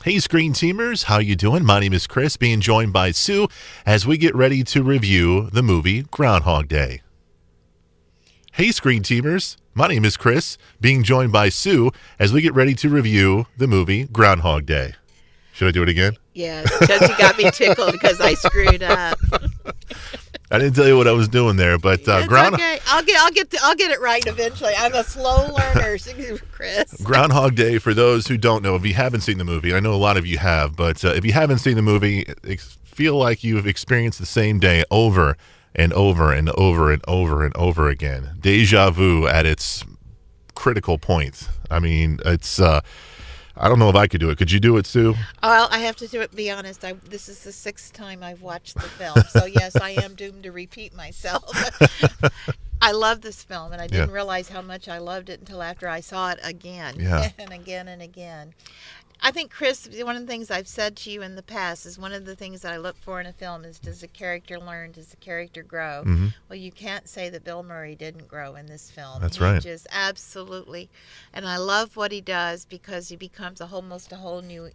Hey, Screen Teamers, how you doing? My name is Chris, being joined by Sue as we get ready to review the movie Groundhog Day. Hey, Screen Teamers, my name is Chris, being joined by Sue as we get ready to review the movie Groundhog Day. Should I do it again? Yeah, because you got me tickled because I screwed up. I didn't tell you what I was doing there, but Okay. I'll get it right eventually. I'm a slow learner, Chris. Groundhog Day, for those who don't know, if you haven't seen the movie, I know a lot of you have, but if you haven't seen the movie, feel like you've experienced the same day over and over and over and over and over again. Deja vu at its critical point. I mean, it's I don't know if I could do it. Could you do it, Sue? Well, I have to be honest. This is the 6th time I've watched the film, so yes, I am doomed to repeat myself. I love this film, and I didn't realize how much I loved it until after I saw it again and again and again. I think, Chris, one of the things I've said to you in the past is one of the things that I look for in a film is, does the character learn? Does the character grow? Mm-hmm. Well, you can't say that Bill Murray didn't grow in this film. That's right. Just absolutely. And I love what he does because he becomes almost a whole new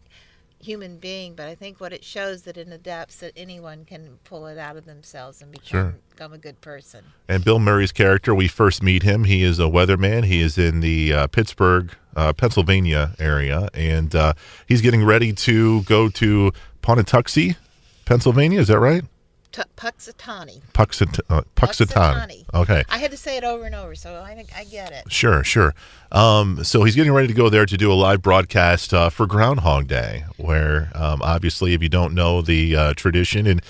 human being. But I think what it shows that in the depths that anyone can pull it out of themselves and become a good person. And Bill Murray's character, we first meet him. He is a weatherman. He is in the Pittsburgh, Pennsylvania area, and he's getting ready to go to Ponatuxie, Pennsylvania. Is that right? Puxatawny. Puxatawny. Okay. I had to say it over and over, so I get it. Sure. So he's getting ready to go there to do a live broadcast for Groundhog Day, where obviously, if you don't know the tradition, and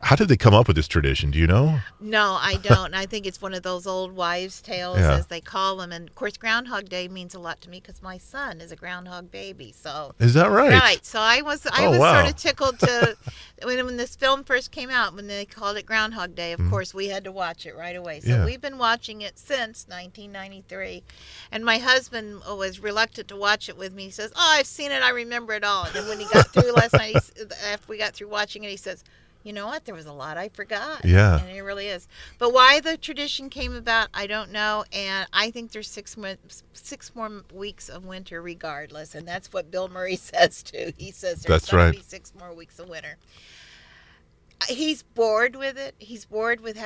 how did they come up with this tradition? Do you know? No, I don't. I think it's one of those old wives' tales, as they call them. And, of course, Groundhog Day means a lot to me because my son is a groundhog baby. So is that right? Right. So I was sort of tickled to when this film first came out, when they called it Groundhog Day. Of course, we had to watch it right away. So we've been watching it since 1993. And my husband was reluctant to watch it with me. He says, "Oh, I've seen it. I remember it all." And then when he got through last night, after we got through watching it, he says, "You know what? There was a lot I forgot." Yeah. And it really is. But why the tradition came about, I don't know. And I think there's six more weeks of winter regardless. And that's what Bill Murray says, too. He says there's going to be 6 more weeks of winter. He's bored with it. He's bored with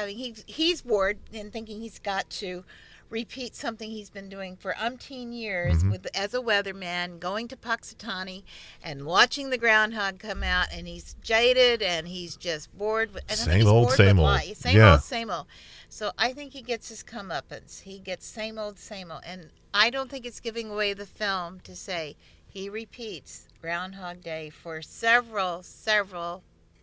he's bored and thinking he's got to repeat something he's been doing for umpteen years as a weatherman, going to Puxatawny and watching the groundhog come out, and he's jaded and he's just bored with same old. Same old. So I think he gets his comeuppance. He gets same old, and I don't think it's giving away the film to say he repeats Groundhog Day for several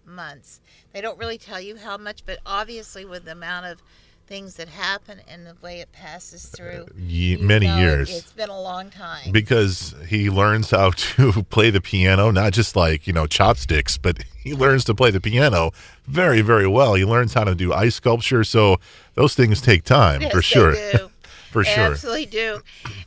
months. They don't really tell you how much, but obviously with the amount of things that happen and the way it passes through many years. It's been a long time. Because he learns how to play the piano, not just like, chopsticks, but he learns to play the piano very, very well. He learns how to do ice sculpture. So those things take time, for sure. They do. For sure. Absolutely do.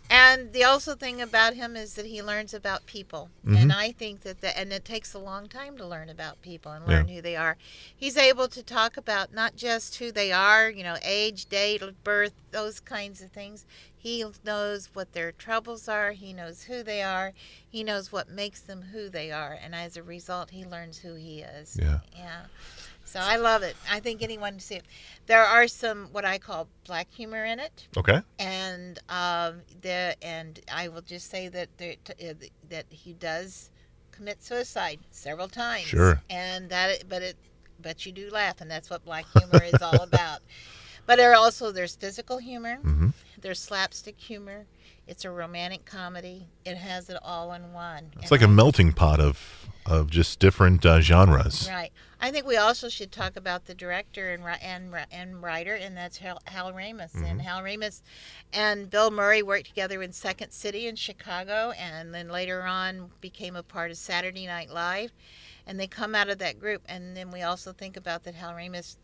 And the also thing about him is that he learns about people. And I think and it takes a long time to learn about people and learn who they are. He's able to talk about not just who they are, age, date, birth, those kinds of things. He knows what their troubles are. He knows who they are. He knows what makes them who they are. And as a result, he learns who he is. Yeah. So I love it. I think anyone see it. There are some what I call black humor in it. Okay. And I will just say that that he does commit suicide several times. Sure. And but you do laugh, and that's what black humor is all about. But there's physical humor. There's slapstick humor. It's a romantic comedy. It has it all in one. It's like a melting pot of just different genres. Right. I think we also should talk about the director and writer, and that's Hal Ramis. And Hal Ramis and Bill Murray worked together in Second City in Chicago, and then later on became a part of Saturday Night Live. And they come out of that group. And then we also think about that Hal Ramis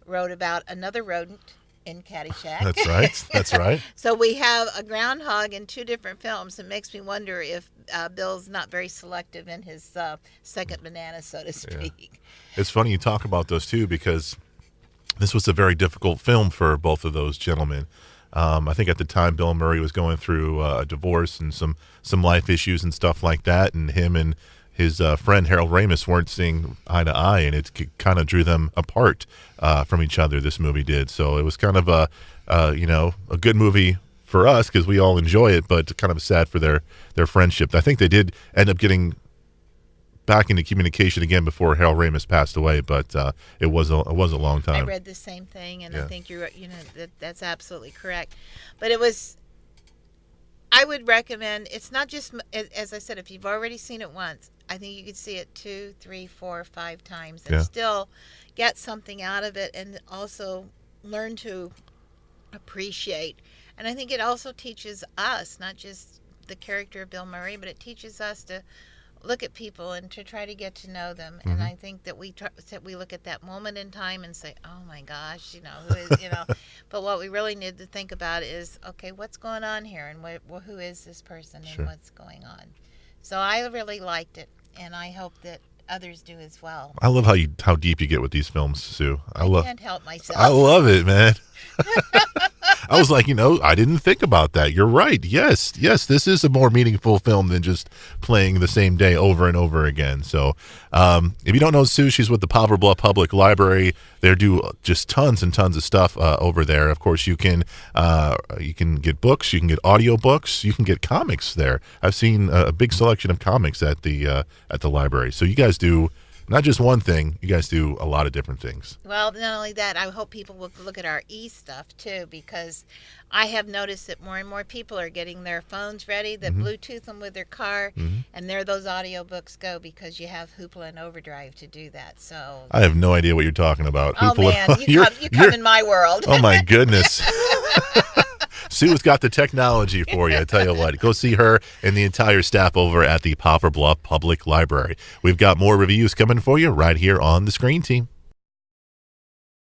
wrote about another rodent in Caddyshack. That's right. So we have a groundhog in 2 different films. It makes me wonder if Bill's not very selective in his second banana, so to speak. Yeah. It's funny you talk about those two because this was a very difficult film for both of those gentlemen. I think at the time Bill Murray was going through a divorce and some life issues and stuff like that, and him and his friend Harold Ramis weren't seeing eye to eye, and it kind of drew them apart from each other. This movie did, so it was kind of a good movie for us because we all enjoy it, but kind of sad for their friendship. I think they did end up getting back into communication again before Harold Ramis passed away, but it was a long time. I read the same thing, and I think that's absolutely correct. But I would recommend, it's not just, as I said, if you've already seen it once, I think you could see it 2, 3, 4, 5 times and still get something out of it, and also learn to appreciate. And I think it also teaches us, not just the character of Bill Murray, but it teaches us to look at people and to try to get to know them. Mm-hmm. And I think that we look at that moment in time and say, oh my gosh, who is, but what we really need to think about is, okay, what's going on here, and who is this person, and what's going on. So I really liked it, and I hope that others do as well. I love how deep you get with these films, Sue. I can't help myself. I love it, man. I was like, I didn't think about that. You're right. Yes, this is a more meaningful film than just playing the same day over and over again. So if you don't know Sue, she's with the Poplar Bluff Public Library. They do just tons and tons of stuff over there. Of course, you can get books, you can get audiobooks, you can get comics there. I've seen a big selection of comics at the library. So you guys do not just one thing, you guys do a lot of different things. Well, not only that, I hope people will look at our stuff too, because I have noticed that more and more people are getting their phones ready, that Bluetooth them with their car, and there those audiobooks go, because you have Hoopla and Overdrive to do that. So I have no idea what you're talking about. Oh, Hoopla. Man, you come in my world. Oh, my goodness. Sue's got the technology for you. I tell you what, go see her and the entire staff over at the Poplar Bluff Public Library. We've got more reviews coming for you right here on the Screen Team.